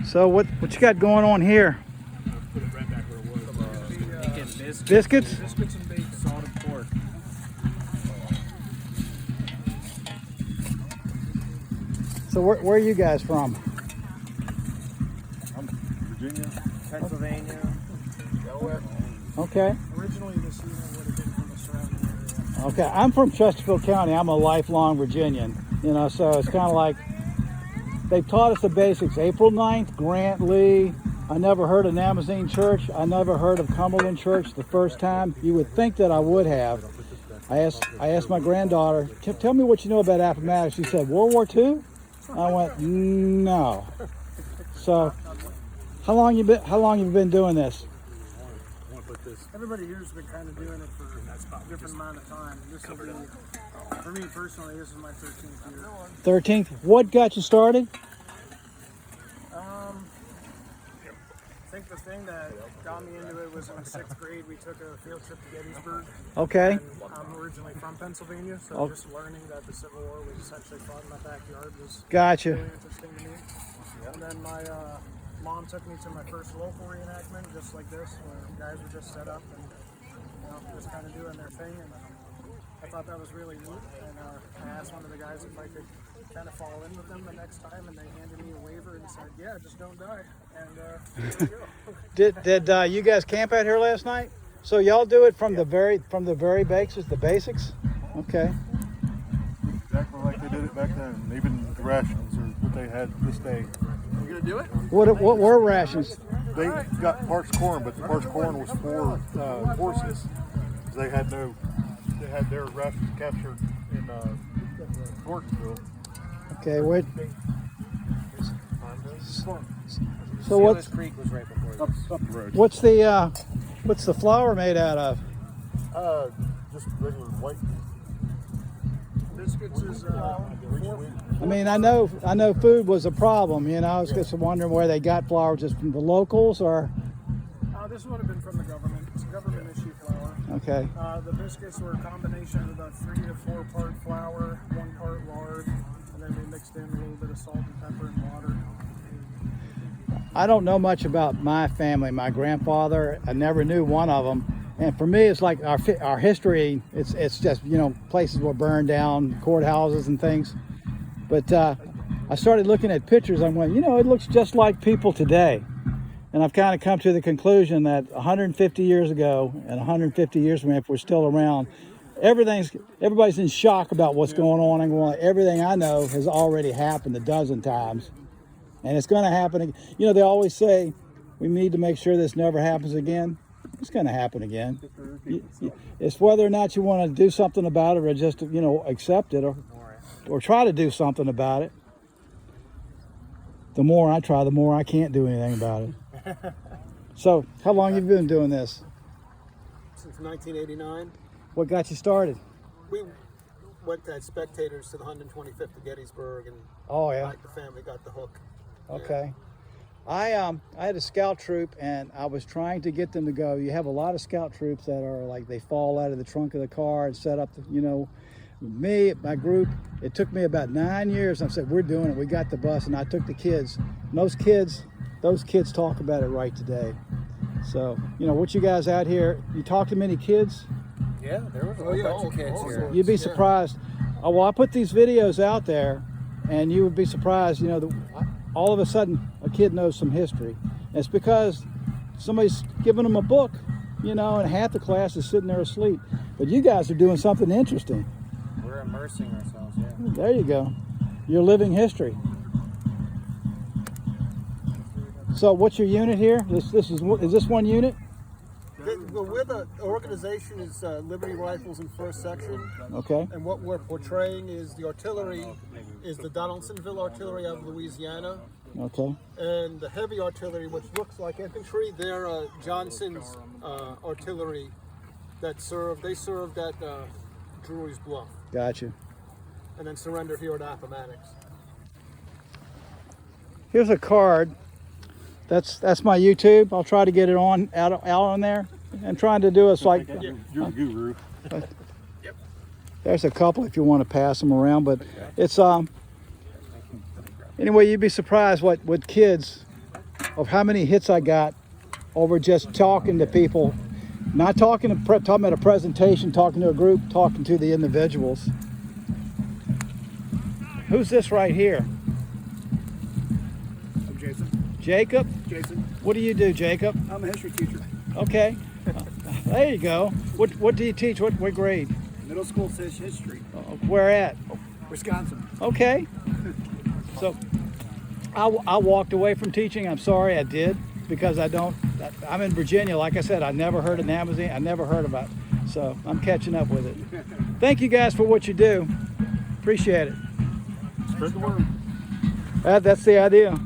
So what you got going on here? Put it right back where it was. Biscuits? Biscuits and bacon. Salted pork. So where are you guys from? I'm Virginia. Pennsylvania. Delaware. Okay. Originally this season would have been from the surrounding area. Okay, I'm from Chesterfield County. I'm a lifelong Virginian, you know, so it's kind of like they taught us the basics. April 9th, Grant Lee. I never heard of Namazie Church. I never heard of Cumberland Church the first time. You would think that I would have. I asked my granddaughter, tell me what you know about Appomattox. She said, World War II? I went, no. So, how long you been doing this? Everybody here's been kind of doing it for a different amount of time. This will be, for me personally, this is my 13th year. 13th? What got you started? I think the thing that got me into it was in 6th grade. We took a field trip to Gettysburg. Okay. And I'm originally from Pennsylvania, so just learning that the Civil War was essentially fought in my backyard was Gotcha. really interesting to me. And then my mom took me to my first local reenactment, just like this, where guys were just set up and just kind of doing their thing. And I thought that was really neat. And I asked one of the guys if I could kind of fall in with them the next time, and they handed me a waiver and said, "Yeah, just don't die." And here we go. Did you guys camp out here last night? So y'all do it from the very basics, the basics? Okay. Exactly like they did it back then. Even the rations are what they had this day. You gonna do it? What were rations? They got parched corn, but the parched corn was for horses. They had their rations captured in Gordonsville. Okay, wait. So Sailor's Creek was right before this. Up the road. What's the flour made out of? Just regular white. Biscuits is I mean, I know food was a problem. You know, I was just wondering where they got flour, just from the locals, or this would have been from the government. It's a government issue flour. okay. The biscuits were a combination of about 3 to 4 part flour, 1 part lard, and then we mixed in a little bit of salt and pepper and water. I don't know much about my family. My grandfather, I never knew one of them. And for me, it's like our history. It's just, you know, places were burned down, courthouses and things. But I started looking at pictures. I went, you know, it looks just like people today. And I've kind of come to the conclusion that 150 years ago and 150 years from now, if we're still around, everybody's in shock about what's going on. And everything I know has already happened a dozen times. And it's going to happen. You know, they always say we need to make sure this never happens again. It's going to happen again. It's whether or not you want to do something about it, or just, you know, accept it, or try to do something about it. The more I try, the more I can't do anything about it. So, how long have you been doing this? Since 1989. What got you started? We went as spectators to the 125th to Gettysburg, and Oh yeah. the family got the hook. Okay. I had a scout troop, and I was trying to get them to go. You have a lot of scout troops that are like, they fall out of the trunk of the car and set up, you know. Me, my group, it took me about 9 years. I said, we're doing it. We got the bus, and I took the kids. And those kids talk about it right today. So, you know, what you guys out here, you talk to many kids? Yeah, there was a whole bunch of kids here. You'd be surprised. Oh, well, I put these videos out there, and you would be surprised, you know, all of a sudden a kid knows some history. And it's because somebody's giving them a book, you know, and half the class is sitting there asleep. But you guys are doing something interesting. We're immersing ourselves, yeah. There you go. You're living history. So what's your unit here? Is this one unit? Well, we're the organization is Liberty Rifles in 1st Section. Okay. And what we're portraying is the artillery, is the Donaldsonville artillery of Louisiana. Okay. And the heavy artillery, which looks like infantry, they're Johnson's artillery that served at Drewy's Bluff. Gotcha. And then surrendered here at Appomattox. Here's a card. That's my YouTube. I'll try to get it out on there. I'm trying to do us like. You're a guru. There's a couple if you want to pass them around, but it's Anyway, you'd be surprised with kids of how many hits I got over just talking to people, not talking about a presentation, talking to a group, talking to the individuals. Who's this right here? I'm Jason. Jacob? Jason. What do you do, Jacob? I'm a history teacher. Okay. There you go. What do you teach? What grade? Middle school history. Where at? Wisconsin. Okay. So I walked away from teaching. I'm sorry, I did, because I'm in Virginia. Like I said, I never heard of Navazine. I never heard about it. So I'm catching up with it. Thank you guys for what you do. Appreciate it. Spread the word. That's the idea.